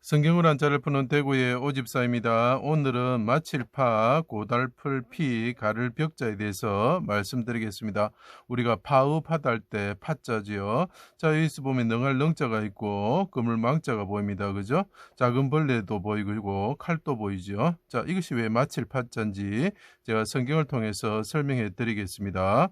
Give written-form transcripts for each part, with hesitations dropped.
성경을 한자를 푸는 대구의 오집사입니다. 오늘은 마칠파, 고달플, 피, 가를 벽자에 대해서 말씀드리겠습니다. 우리가 파읍하다 할 때 파자지요. 자, 여기서 보면 능할 능자가 있고 그물 망자가 보입니다. 그죠? 작은 벌레도 보이고 칼도 보이죠. 자, 이것이 왜 마칠파자인지 제가 성경을 통해서 설명해 드리겠습니다.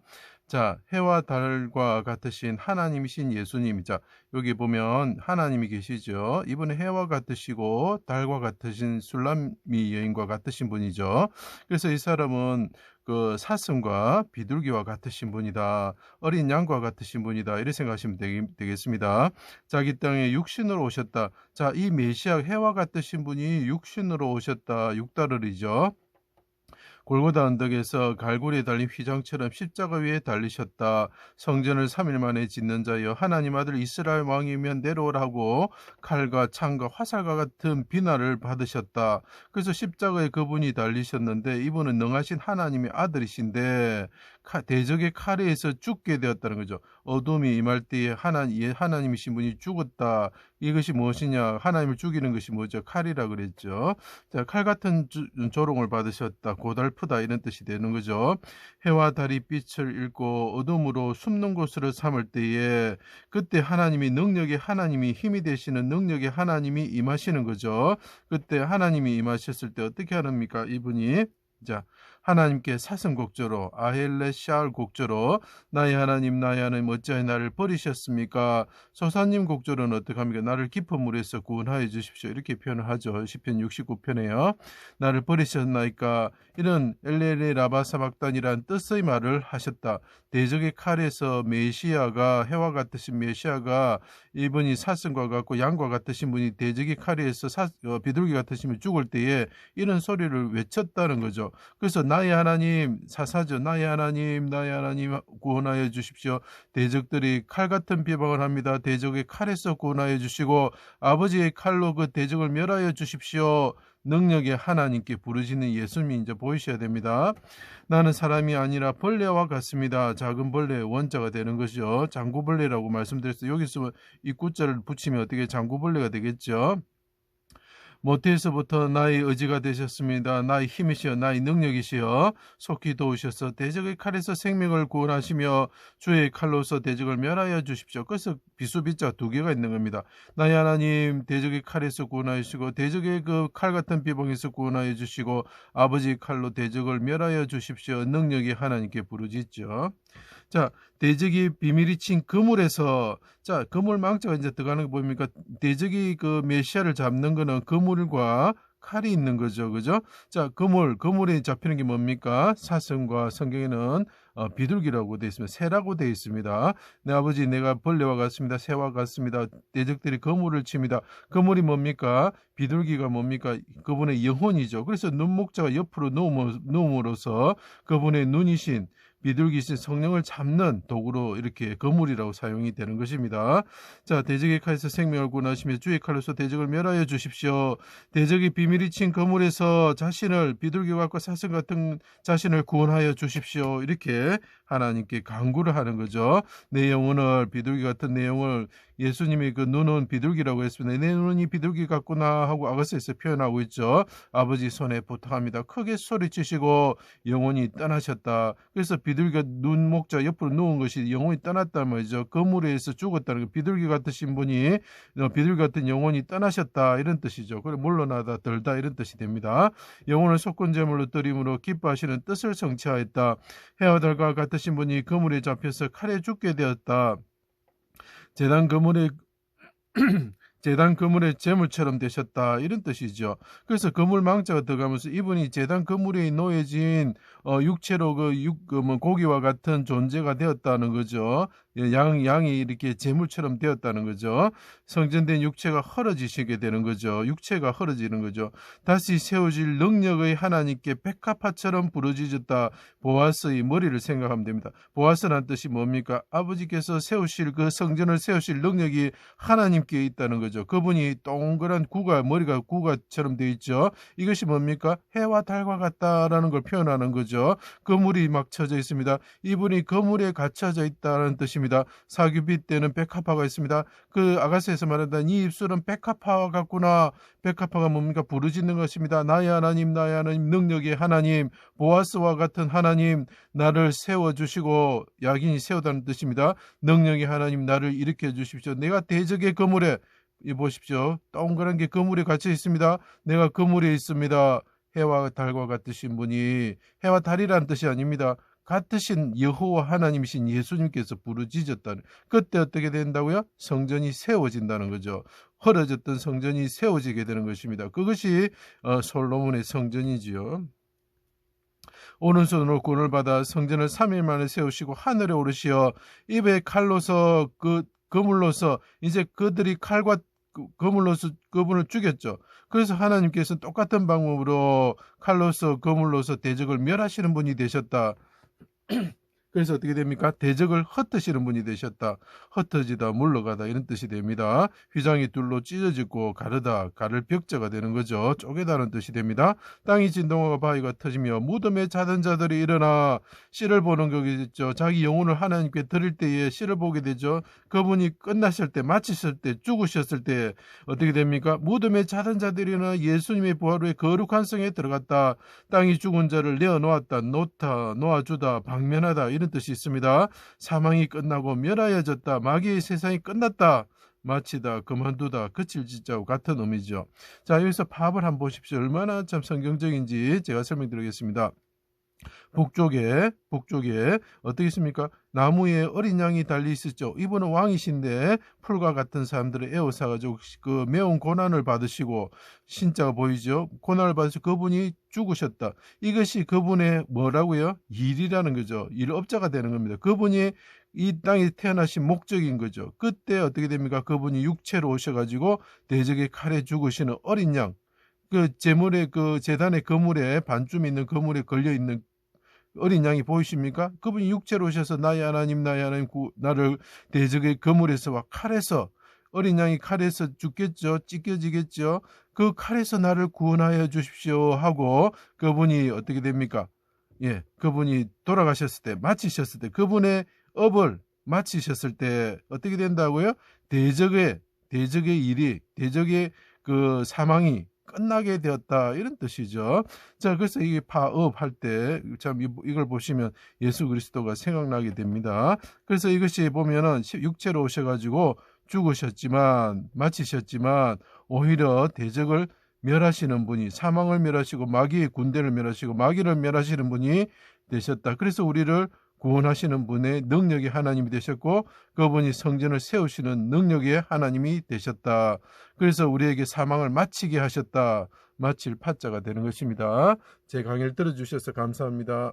자, 해와 달과 같으신 하나님이신 예수님. 자, 여기 보면 하나님이 계시죠. 이분은 해와 같으시고 달과 같으신 술람미 여인과 같으신 분이죠. 그래서 이 사람은 그 사슴과 비둘기와 같으신 분이다. 어린 양과 같으신 분이다. 이렇게 생각하시면 되겠습니다. 자기 땅에 육신으로 오셨다. 자, 이 메시아 해와 같으신 분이 육신으로 오셨다. 육달을이죠. 골고다 언덕에서 갈고리에 달린 휘장처럼 십자가 위에 달리셨다. 성전을 3일 만에 짓는 자여 하나님 아들 이스라엘 왕이면 내려오라고 칼과 창과 화살과 같은 비난을 받으셨다. 그래서 십자가에 그분이 달리셨는데 이분은 능하신 하나님의 아들이신데 대적의 칼에 의해서 죽게 되었다는 거죠. 어둠이 임할 때에 하나님이신 분이 죽었다. 이것이 무엇이냐? 하나님을 죽이는 것이 뭐죠? 칼이라 그랬죠. 자, 칼 같은 조롱을 받으셨다. 고달프다 이런 뜻이 되는 거죠. 해와 달이 빛을 잃고 어둠으로 숨는 곳으로 삼을 때에 그때 하나님이 능력의 하나님이 힘이 되시는 능력의 하나님이 임하시는 거죠. 그때 하나님이 임하셨을 때 어떻게 하십니까? 이분이 자, 하나님께 사슴곡조로 아헬레 샤울 곡조로 나의 하나님 어찌하여 나를 버리셨습니까? 소사님 곡조로는 어떻게 합니까? 나를 깊은 물에서 구원하여 주십시오. 이렇게 표현을 하죠. 시편 69편에요. 나를 버리셨나이까? 이런 엘레레 라바사박단이란 뜻의 말을 하셨다. 대적의 칼에서 메시아가 해와 같으신 메시아가 이분이 사슴과 같고 양과 같으신 분이 대적의 칼에서 비둘기 같으신 분이 죽을 때에 이런 소리를 외쳤다는 거죠. 그래서 나의 하나님 사사죠. 나의 하나님 구원하여 주십시오. 대적들이 칼 같은 비방을 합니다. 대적의 칼에서 구원하여 주시고 아버지의 칼로 그 대적을 멸하여 주십시오. 능력의 하나님께 부르시는 예수님이 이제 보이셔야 됩니다. 나는 사람이 아니라 벌레와 같습니다. 작은 벌레의 원자가 되는 것이죠. 장구벌레라고 말씀드렸어요. 여기서 이 구자를 붙이면 어떻게 장구벌레가 되겠죠. 모태에서부터 나의 의지가 되셨습니다. 나의 힘이시여 나의 능력이시여 속히 도우셔서 대적의 칼에서 생명을 구원하시며 주의 칼로서 대적을 멸하여 주십시오. 그래서 비수비자 두 개가 있는 겁니다. 나의 하나님 대적의 칼에서 구원하여 주시고 대적의 그 칼 같은 비방에서 구원하여 주시고 아버지의 칼로 대적을 멸하여 주십시오. 능력이 하나님께 부르짖죠. 자, 대적이 비밀이 친 그물에서 자, 그물 망자가 이제 들어가는 거 보입니까? 대적이 그 메시아를 잡는 거는 그물과 칼이 있는 거죠. 그죠? 자, 그물에 잡히는 게 뭡니까? 사슴과 성경에는 비둘기라고 되어 있습니다. 새라고 되어 있습니다. 내 아버지 내가 벌레와 같습니다. 새와 같습니다. 대적들이 그물을 칩니다. 그물이 뭡니까? 비둘기가 뭡니까? 그분의 영혼이죠. 그래서 눈목자가 옆으로 누움으로써 그분의 눈이신 비둘기신 성령을 잡는 도구로 이렇게 거물이라고 사용이 되는 것입니다. 자, 대적의 칼에서 생명을 구원하시며 주의 칼로서 대적을 멸하여 주십시오. 대적의 비밀이 친 거물에서 자신을 비둘기와 같고 사슴 같은 자신을 구원하여 주십시오. 이렇게 하나님께 간구를 하는 거죠. 내 영혼을 비둘기 같은 내 영혼을 예수님이 그 눈은 비둘기라고 했습니다. 내 눈이 비둘기 같구나 하고 아가서에서 표현하고 있죠. 아버지 손에 부탁합니다. 크게 소리치시고 영혼이 떠나셨다. 그래서 비둘기가 눈목자 옆으로 누운 것이 영혼이 떠났단 말이죠. 그물에 의해서 죽었다는 거. 비둘기 같으신 분이 비둘기 같은 영혼이 떠나셨다 이런 뜻이죠. 그리고 물러나다 덜다 이런 뜻이 됩니다. 영혼을 속건제물로 드림으로 기뻐하시는 뜻을 성취하였다. 해와 달과 같으신 분이 그물에 잡혀서 칼에 죽게 되었다. 재단 그물의 제물처럼 되셨다 이런 뜻이죠. 그래서 그물 망자가 들어가면서 이분이 재단 그물에 놓여진 육체로 고기와 같은 존재가 되었다는 거죠. 양이 이렇게 제물처럼 되었다는 거죠. 성전된 육체가 헐어지시게 되는 거죠. 육체가 헐어지는 거죠. 다시 세워질 능력의 하나님께 백합화처럼 부르짖었다. 보아스의 머리를 생각하면 됩니다. 보아스란 뜻이 뭡니까? 아버지께서 세우실 그 성전을 세우실 능력이 하나님께 있다는 거죠. 그분이 동그란 머리가 구가처럼 되어 있죠. 이것이 뭡니까? 해와 달과 같다라는 걸 표현하는 거죠. 거죠. 그물이 막 쳐져 있습니다. 이분이 그물에 갇혀져 있다는 뜻입니다. 사귀빛 때는 백합화가 있습니다. 그 아가스에서 말한다는 이 입술은 백합화 같구나. 백합화가 뭡니까? 부르짖는 것입니다. 나의 하나님, 나의 하나님, 능력의 하나님, 보아스와 같은 하나님, 나를 세워주시고, 야긴이 세우다는 뜻입니다. 능력의 하나님, 나를 일으켜 주십시오. 내가 대적의 그물에, 이 보십시오. 동그란 게 그물에 갇혀 있습니다. 내가 그물에 있습니다. 해와 달과 같으신 분이, 해와 달이란 뜻이 아닙니다. 같으신 여호와 하나님이신 예수님께서 부르짖었다는, 그때 어떻게 된다고요? 성전이 세워진다는 거죠. 헐어졌던 성전이 세워지게 되는 것입니다. 그것이 솔로몬의 성전이지요. 오른손으로 구원을 받아 성전을 3일 만에 세우시고 하늘에 오르시어 입에 칼로서 그물로서 이제 그들이 칼과 그물로서 그분을 죽였죠. 그래서 하나님께서 똑같은 방법으로 칼로서 그물로서 대적을 멸하시는 분이 되셨다. 그래서 어떻게 됩니까? 대적을 흩으시는 분이 되셨다. 흩어지다, 물러가다 이런 뜻이 됩니다. 휘장이 둘로 찢어지고 가르다, 가를 벽자가 되는 거죠. 쪼개다는 뜻이 됩니다. 땅이 진동하고 바위가 터지며 무덤에 자던 자들이 일어나 씨를 보는 거겠죠. 자기 영혼을 하나님께 드릴 때에 씨를 보게 되죠. 그분이 끝나실 때, 마치실 때, 죽으셨을 때 어떻게 됩니까? 무덤에 자던 자들이 일어나 예수님의 부활 후에 거룩한 성에 들어갔다. 땅이 죽은 자를 내어놓았다, 놓아주다, 방면하다 이런 뜻이 있습니다. 사망이 끝나고 멸하여졌다, 마귀의 세상이 끝났다, 마치다, 그만두다, 그칠 짓자와 같은 의미죠. 자, 여기서 파업을 한번 보십시오. 얼마나 참 성경적인지 제가 설명드리겠습니다. 북쪽에 어떻게 있습니까? 나무에 어린 양이 달리 있었죠. 이분은 왕이신데 풀과 같은 사람들을 에워싸가지고 그 매운 고난을 받으시고, 신자가 보이죠? 고난을 받으시고 그분이 죽으셨다. 이것이 그분의 뭐라고요? 일이라는 거죠. 일업자가 되는 겁니다. 그분이 이 땅에 태어나신 목적인 거죠. 그때 어떻게 됩니까? 그분이 육체로 오셔가지고 대적의 칼에 죽으시는 어린 양, 그 제물의 그 제단의 그물에 반쯤 있는 그물에 걸려 있는 어린 양이 보이십니까? 그분이 육체로 오셔서 나의 하나님, 나의 하나님, 나를 대적의 그물에서와 칼에서, 어린 양이 칼에서 죽겠죠. 찢겨지겠죠. 그 칼에서 나를 구원하여 주십시오 하고 그분이 어떻게 됩니까? 예, 그분이 돌아가셨을 때, 마치셨을 때, 그분의 업을 마치셨을 때 어떻게 된다고요? 대적의 일이, 대적의 그 사망이 끝나게 되었다 이런 뜻이죠. 자, 그래서 이게 파업할 때 참 이걸 보시면 예수 그리스도가 생각나게 됩니다. 그래서 이것이 보면은 육체로 오셔가지고 죽으셨지만, 마치셨지만 오히려 대적을 멸하시는 분이, 사망을 멸하시고 마귀의 군대를 멸하시고 마귀를 멸하시는 분이 되셨다. 그래서 우리를 구원하시는 분의 능력의 하나님이 되셨고 그분이 성전을 세우시는 능력의 하나님이 되셨다. 그래서 우리에게 사망을 마치게 하셨다. 마칠 파자가 되는 것입니다. 제 강의를 들어주셔서 감사합니다.